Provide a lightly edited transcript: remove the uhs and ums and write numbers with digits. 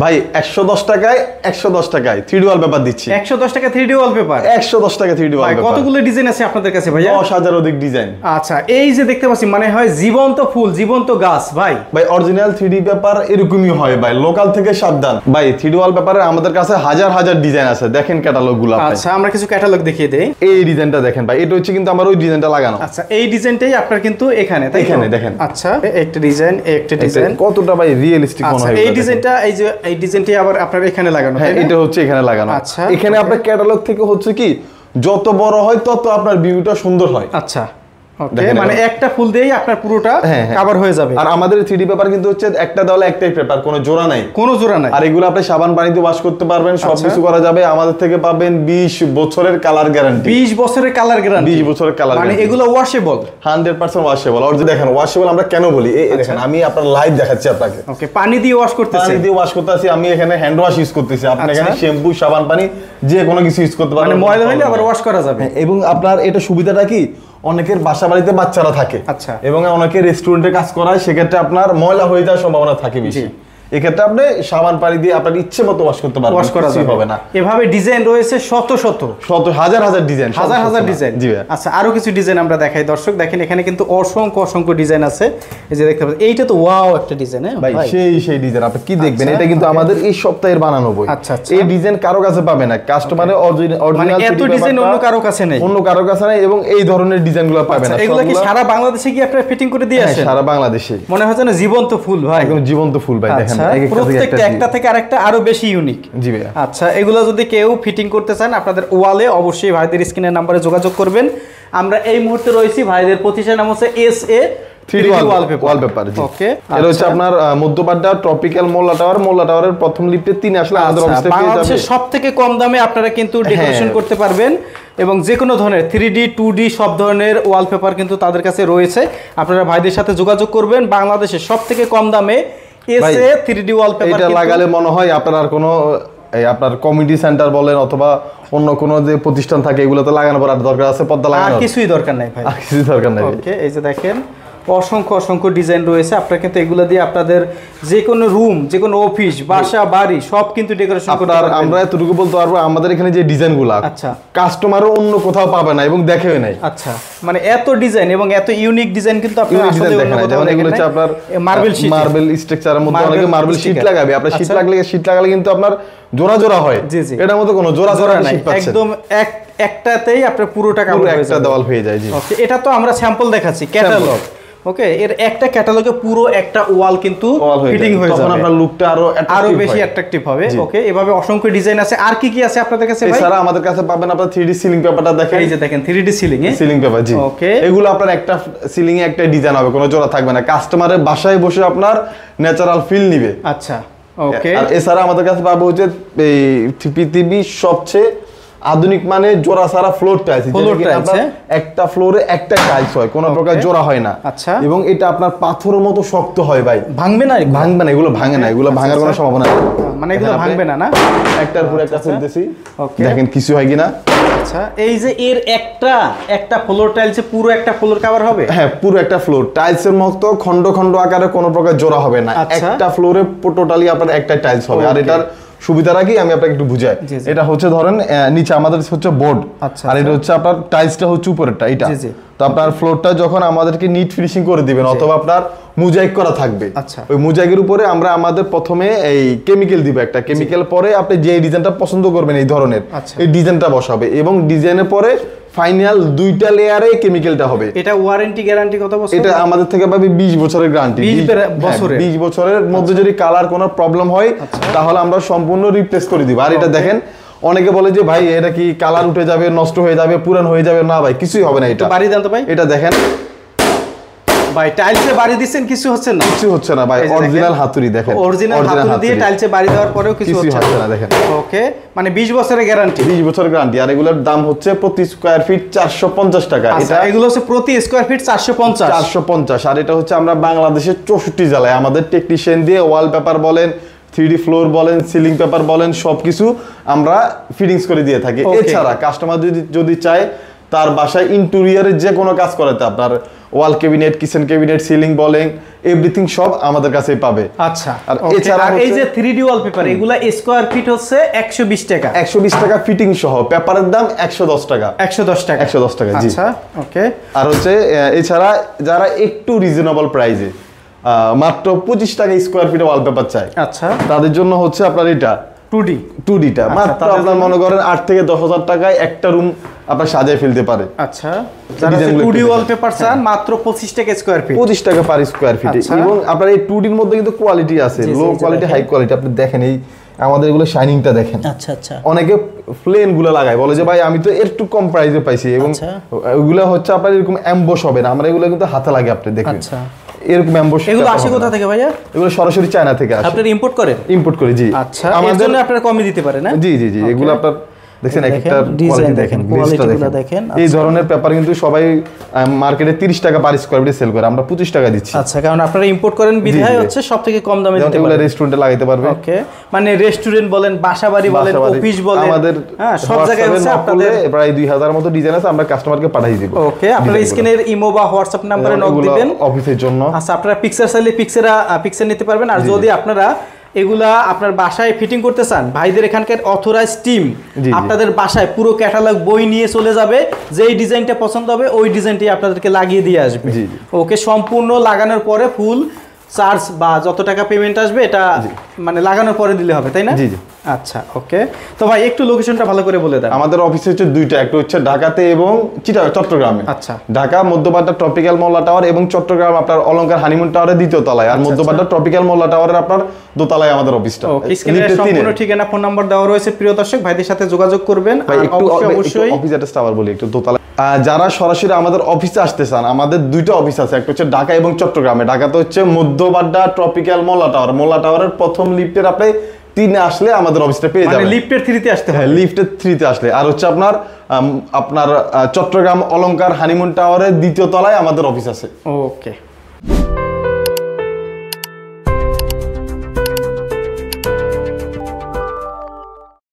ভাই 110 টাকায় 110 টাকায় 3D ওয়ালপেপার দিচ্ছি। 110 টাকা 3D ওয়ালপেপার, 110 টাকা 3D ওয়ালপেপার। কতগুলো ডিজাইন আছে আপনাদের কাছে ভাইয়া? 10,000 অধিক ডিজাইন। আচ্ছা, এই যে দেখতে পাচ্ছি মানে হয় জীবন্ত ফুল, জীবন্ত গাছ ভাই। ভাই অরিজিনাল 3D পেপার এরকমই হয় ভাই, লোকাল থেকে সাবধান ভাই। 3D ওয়ালপেপারে আমাদের কাছে হাজার হাজার ডিজাইন আছে, দেখেন ক্যাটালগ গুলো। আচ্ছা, আমরা কিছু ক্যাটালগ দেখিয়ে দেই। এই ডিজাইনটা দেখেন ভাই, এটা হচ্ছে কিন্তু আমার ওই ডিজাইনটা লাগানো। আচ্ছা, এই ডিজাইনটাই আপনার কিন্তু এখানে, তাই এখানে দেখেন। আচ্ছা, একটা ডিজাইন, একটা ডিজাইন কতটা ভাই রিয়েলিস্টিক মনে হয়। এই ডিজাইনটা, এই যে এই ডিজাইনটাই আবার আপনার এখানে লাগানো। হ্যাঁ, এটা হচ্ছে এখানে লাগানো। আচ্ছা, এখানে আপনার ক্যাটালগ থেকে হচ্ছে কি যত বড় হয় তত আপনার ভিউটা সুন্দর হয়। আচ্ছা, ওকে, মানে একটা ফুল দিয়েই আপনার পুরোটা কভার হয়ে যাবে। আর আমাদের 3D পেপার কিন্তু হচ্ছে একটা দেওয়ালে একটাই পেপার, কোনো জোড়া নাই, কোনো জোড়া নাই। আর এগুলো আপনি সাবান পানিতে ওয়াশ করতে পারবেন, সবকিছু করা যাবে। আমাদের থেকে পাবেন 20 বছরের কালার গ্যারান্টি। 20 বছরের কালার গ্যারান্টি, 20 বছরের কালার মানে এগুলো ওয়াশেবল, 100% ওয়াশেবল। আর যে দেখেন ওয়াশেবল আমরা কেন বলি, এই দেখেন আমি আপনার লাইভ দেখাচ্ছি আপনাকে। ওকে, পানি দিয়ে ওয়াশ করতেছি, পানি দিয়ে ওয়াশ করতেছি। আমি এখানে হ্যান্ড ওয়াশ ইউজ করতেছি, আপনি এখানে শ্যাম্পু, সাবান পানি যে কোনো কিছু ইউজ করতে পারবেন, মানে ময়লা হইলে আবার ওয়াশ করা যাবে। এবং আপনার এটা সুবিধাটা কি, অনেকের বাসা বাড়িতে বাচ্চারা থাকে, আচ্ছা, এবং অনেকে রেস্টুরেন্টে কাজ করায়, সেক্ষেত্রে আপনার ময়লা হয়ে যাওয়ার সম্ভাবনা থাকে বেশি। এক্ষেত্রে আপনি সাবান পানি দিয়ে আপনার ইচ্ছে মতো ওয়াশ করতে পারবেন, ওয়াশ করা হবে না। এভাবে ডিজাইন রয়েছে শত শত হাজার হাজার ডিজাইন, হাজার হাজার ডিজাইন। আচ্ছা, আরো কিছু ডিজাইন আমরা দেখাই দর্শক, দেখেন এখানে কিন্তু অসংখ্য অসংখ্য ডিজাইন আছে। এই যে দেখতে পাচ্ছেন, এইটা তো ওয়াও একটা ডিজাইন। হ্যাঁ ভাই, সেই ডিজাইন আপনি কি দেখবেন, এটা কিন্তু আমাদের এই সপ্তাহের বানানো বই। আচ্ছা, এই ডিজাইন কারো কাছে পাবে না, কাস্টমারের অরিজিনাল এত ডিজাইন অন্য কারো কাছে নেই, অন্য কারো কাছে নাই, এবং এই ধরনের ডিজাইনগুলো পাবে না। এগুলো কি সারা বাংলাদেশে কি আপনারা ফিটিং করে দিয়ে আসেন? সারা বাংলাদেশে, মনে হয় যেন জীবন্ত ফুল ভাই, একদম জীবন্ত ফুল ভাই। দেখেন প্রত্যেকটা একটা থেকে আরেকটা আরো বেশি ইউনিক। জি ভাই। আচ্ছা, এগুলো যদি কেউ ফিটিং করতে চান আপনাদের ওয়ালে, অবশ্যই ভাইদের স্ক্রিনের নাম্বারে যোগাযোগ করবেন। আমরা এই মুহূর্তে রয়েছি, ভাইদের প্রতিষ্ঠান নাম হচ্ছে SA 3D ওয়ালপেপার। ওকে, এটা হচ্ছে আপনার মধ্যপাড়া ট্রপিক্যাল মোল্লা টাওয়ারের প্রথম লিফটে 3 আসলে আমাদের অফিসে পেয়ে যাবেন। বাংলাদেশের সবথেকে কম দামে আপনারা কিন্তু ডেকোরেশন করতে পারবেন, এবং যে কোনো ধরনের 3D 2D সব ধরনের ওয়ালপেপার কিন্তু তাদের কাছে রয়েছে। আপনারা ভাইদের সাথে যোগাযোগ করবেন। বাংলাদেশের সবথেকে কম দামে SA 3D ওয়ালপেপার এটা লাগালে মনে হয় আপনার আর কোনো আপনার কমিউনিটি সেন্টার বলেন অথবা অন্য কোনো যে প্রতিষ্ঠান থাকে, এগুলোতে লাগানোর পর আর দরকার আছে পর্দা লাগানোর, আর কিছুই দরকার নাই ভাই, আর কিছুই দরকার নাই। ওকে, এই যে দেখেন অসংখ্য অসংখ্য ডিজাইন রয়েছে। আপনারা কিন্তু এগুলো দিয়ে আপনাদের যে কোনো রুম, যে কোনো অফিস, বাসা, বাড়ি সব কিন্তু ডেকোরেশন করতে পারবেন। আমরা এতটুকু বলতে পারবো, আমাদের এখানে যে ডিজাইনগুলো, আচ্ছা, কাস্টমারও অন্য কোথাও পাবে না এবং দেখেও নাই। আচ্ছা, মানে এত ডিজাইন এবং এত ইউনিক ডিজাইন কিন্তু আপনারা আসলে দেখেন না। যেমন এগুলো হচ্ছে আপনার মার্বেল স্ট্রাকচারের মধ্যে অনেকে মার্বেল শীট লাগাবে, আপনার শীট লাগালে কিন্তু আপনার জোড়া জোড়া হয়। এটার মধ্যে কোনো জোড়া জোড়া নাই, একদম একটাতেই আপনার পুরোটা কাভার হয়ে যায়, একটা দেওয়াল হয়ে যায়। জি, ওকে, এটা তো আমরা স্যাম্পল দেখাচ্ছি, ক্যাটালগ। ওকে, এর একটা ক্যাটালগে পুরো একটা ওয়াল কিন্তু ফিটিং হয়ে যাবে, তখন আপনার লুকটা আরো বেশি অ্যাট্রাকটিভ হবে। ওকে, এভাবে অসংখ্য ডিজাইন আছে। আর কি কি আছে আপনাদের কাছে ভাই? এছাড়া আমাদের কাছে পাবেন আপনার 3D সিলিং পেপারটা দেখেন। এই যে দেখেন 3D সিলিং পেপার। জি, ওকে, এগুলো আপনার একটা সিলিং এ একটা ডিজাইন হবে, কোনো জোড়া থাকবে না। কাস্টমারের বাসায় বসে আপনার ন্যাচারাল ফিল নিবে। আচ্ছা, ওকে। আর এছাড়া আমাদের কাছে পাবো হচ্ছে এই পৃথিবীর সবচেয়ে আধুনিক মানে জোড়া সারা ফ্লোর টাইলস। একটা ফ্লোরে একটা টাইলস হয়, কোনো প্রকার জোড়া হয় না। আচ্ছা, এবং এটা আপনার পাথরের মতো শক্ত হয় ভাই, ভাঙবে না, এগুলো ভাঙে না, এগুলো ভাঙার কোনো সম্ভাবনা নেই, মানে এগুলো ভাঙবে না। একটার উপর একটা ফেলতেছি, দেখেন কিছু হয় কিনা। আচ্ছা, এই যে এর একটা ফ্লোর টাইলসে পুরো একটা ফ্লোর কভার হবে। হ্যাঁ, পুরো একটা ফ্লোর টাইলসের মতো খন্ড খন্ড আকারে কোনো প্রকার জোড়া হবে না, একটা ফ্লোরে টোটালি আপনার একটা টাইলস হবে। আর এটার সুবিধাটা কি আমি আপনাকে একটু বুঝাই। এটা হচ্ছে ধরেন নিচে আমাদের হচ্ছে বোর্ড, আর এটা হচ্ছে আপনার টাইলসটা হচ্ছে উপরেরটা, এটা। তো আপনার ফ্লোরটা যখন আমাদেরকে নিট ফিনিশিং করে দিবেন অথবা আপনার মোজাইক করা থাকবে, ওই মোজাইকের উপরে আমরা আমাদের প্রথমে এই কেমিক্যাল দিব, একটা কেমিক্যাল, পরে আপনি যে ডিজাইনটা পছন্দ করবেন এই ধরনের এই ডিজাইনটা বসাবে, এবং ডিজাইনের পরে ফাইনাল দুইটা লেয়ারে কেমিক্যালটা হবে। এটা ওয়ারেন্টি গ্যারান্টি কত বছর? এটা আমাদের থেকে পাবে 20 বছরের গ্যারান্টি। 20 বছরের মধ্যে যদি কালার কোনো প্রবলেম হয় তাহলে আমরা সম্পূর্ণ রিপ্লেস করে দিব। আর এটা দেখেন অনেকে বলে যে ভাই এটা কি কালার উঠে যাবে, নষ্ট হয়ে যাবে, পুরান হয়ে যাবে। না ভাই, কিছুই হবে না। এটা বাড়ি দেন তো ভাই, এটা দেখেন ভাই, টাইলসে বাড়ি দিবেন, কিছু হচ্ছে না, কিছু হচ্ছে না ভাই। অরিজিনাল হাতুড়ি দেখেন, অরিজিনাল হাতুড়ি দিয়ে টাইলসে বাড়ি দেওয়ার পরেও কিছু হচ্ছে না, দেখেন। ওকে, মানে 20 বছরের গ্যারান্টি, 20 বছরের গ্যারান্টি। আর এগুলোর দাম হচ্ছে প্রতি স্কয়ার ফিট 450 টাকা। এটা এগুলো হচ্ছে প্রতি স্কয়ার ফিট 450। আর এটা হচ্ছে আমরা বাংলাদেশের 64 জেলায় আমাদের টেকনিশিয়ান দিয়ে ওয়ালপেপার বলেন, 3D ফ্লোর বলেন, সিলিং পেপার বলেন, সবকিছু আমরা ফিটিংস করে দিয়ে থাকি। এছাড়া কাস্টমার যদি চায় তার বাসায় ইন্টেরিয়রের যে কোনো কাজ করাতে, আপনার wall cabinet, kitchen cabinet, ceiling বলেং, এভরিথিং সব আমাদের কাছেই পাবে। আচ্ছা, আর এছাড়া এই যে 3D ওয়ালপেপার এগুলা স্কয়ার ফিট হচ্ছে 120 টাকা। 120 টাকা ফিটিং সহ, পেপারের দাম 110 টাকা। 110 টাকা, 110 টাকা, জি। আচ্ছা, ওকে। আর হচ্ছে এছাড়া যারা একটু রিজনেবল প্রাইসে মাত্র 25 টাকা স্কয়ার ফিটে ওয়ালপেপার চায়, আচ্ছা, তাদের জন্য হচ্ছে আপনার এটা 2D টা মাত্র আপনার মনে করেন 8 থেকে 10,000 টাকায় একটা রুম আপনার সাজিয়ে ফেলতে পারে। আচ্ছা, যারা 2D ওয়ালপেপার চান মাত্র 25 টাকা স্কয়ার ফিট, 25 টাকা পার স্কয়ার ফিটে। এবং আপনার এই 2D এর মধ্যে কিন্তু কোয়ালিটি আছে, লো কোয়ালিটি, হাই কোয়ালিটি। আপনি দেখেন এই আমাদের এগুলো শাইনিংটা দেখেন। আচ্ছা আচ্ছা, অনেকে প্লেন গুলো লাগায়, বলে যে ভাই আমি তো একটু কম প্রাইসে পাইছি, এবং ওগুলো হচ্ছে আপনার এরকম এমবস হবে না, আমরা এগুলো কিন্তু হাতে লাগে, আপনি দেখেন। আচ্ছা, এরকম এমবস। এগুলো আসে কোথা থেকে ভাইয়া? এগুলো সরাসরি চায়না থেকে আসে। আপনারা ইম্পোর্ট করেন? ইম্পোর্ট করি, জি। আচ্ছা, এর জন্য আপনারা কমই দিতে পারেন না? জি জি জি, এগুলো আপনার দেখেন একটা ডিজাইন দেখেন, কোয়ালিটিগুলো দেখেন। এই ধরনের পেপার কিন্তু সবাই মার্কেটে 30 টাকা পার স্কয়ার ফিটে সেল করে, আমরা 25 টাকা দিচ্ছি। আচ্ছা, কারণ আপনারা ইম্পোর্ট করেন বিধায় হচ্ছে সবথেকে কম দামে দিতে পারবেন। রেস্টুরেন্টে লাগাইতে পারবে। ওকে, মানে রেস্টুরেন্ট বলেন, বাসাবাড়ি বলেন, অফিস বলেন, আমাদের হ্যাঁ সব জায়গায় হচ্ছে আপনাদের প্রায় 2000 মতো ডিজাইন আছে, আমরা কাস্টমারকে পাঠিয়ে দিব। ওকে, আপনারা স্ক্রিনের ইমো বা হোয়াটসঅ্যাপ নম্বরে নক দিবেন অফিসের জন্য। আচ্ছা, আপনারা পিকচার চাইলে পিকচার নিতে পারবেন। আর যদি আপনারা এগুলা আপনার বাসায় ফিটিং করতে চান, ভাইদের এখানকার অথরাইজ টিম আপনাদের বাসায় পুরো ক্যাটালগ বই নিয়ে চলে যাবে, যেই ডিজাইনটা পছন্দ হবে ওই ডিজাইনটি আপনাদেরকে লাগিয়ে দিয়ে আসবে। ওকে, সম্পূর্ণ লাগানোর পরে ফুল চার্জ বা যত টাকা পেমেন্ট আসবে এটা মানে লাগানোর পরে দিলে হবে, তাই না? জি জি। আচ্ছা, ওকে। তো ভাই একটু লোকেশনটা ভালো করে বলে দেন। আমাদের অফিস হচ্ছে দুইটা, একটা হচ্ছে ঢাকাতে এবং চট্টগ্রামে। আচ্ছা, ঢাকা মধ্যপাড়া ট্রপিক্যাল মোল্লা টাওয়ার এবং চট্টগ্রাম আপনার অলংকার হানিমুন টাওয়ারের দ্বিতীয় তলায়, আর মধ্যপাড়া ট্রপিক্যাল মোল্লা টাওয়ারের আপনার দোতলায় আমাদের অফিসটা। ওকে, স্ক্রিনে সম্পূর্ণ ঠিকানা, ফোন নাম্বার দেওয়া রয়েছে। প্রিয় দর্শক, ভাইদের সাথে যোগাযোগ করবেন। আর অবশ্যই অফিস অ্যাড্রেসটা আবার বলি একটু, দোতলা। যারা সরাসরি আমাদের অফিসে আসতে চান, আমাদের দুইটা অফিস আছে, একটা হচ্ছে ঢাকা এবং চট্টগ্রামে। ঢাকাতে হচ্ছে মধ্যবাড্ডা ট্রপিক্যাল মোল্লা টাওয়ার, মোল্লা টাওয়ারের প্রথম লিফটের আপনি 3 আসলে আমাদের অফিসটা পেয়ে যাবেন। মানে লিফটের 3 তে আসতে হবে। হ্যাঁ, লিফটের 3 তে আসলে। আর হচ্ছে আপনার চট্টগ্রাম অলংকার হানিমুন টাওয়ারের দ্বিতীয় তলায় আমাদের অফিস আছে। ওকে।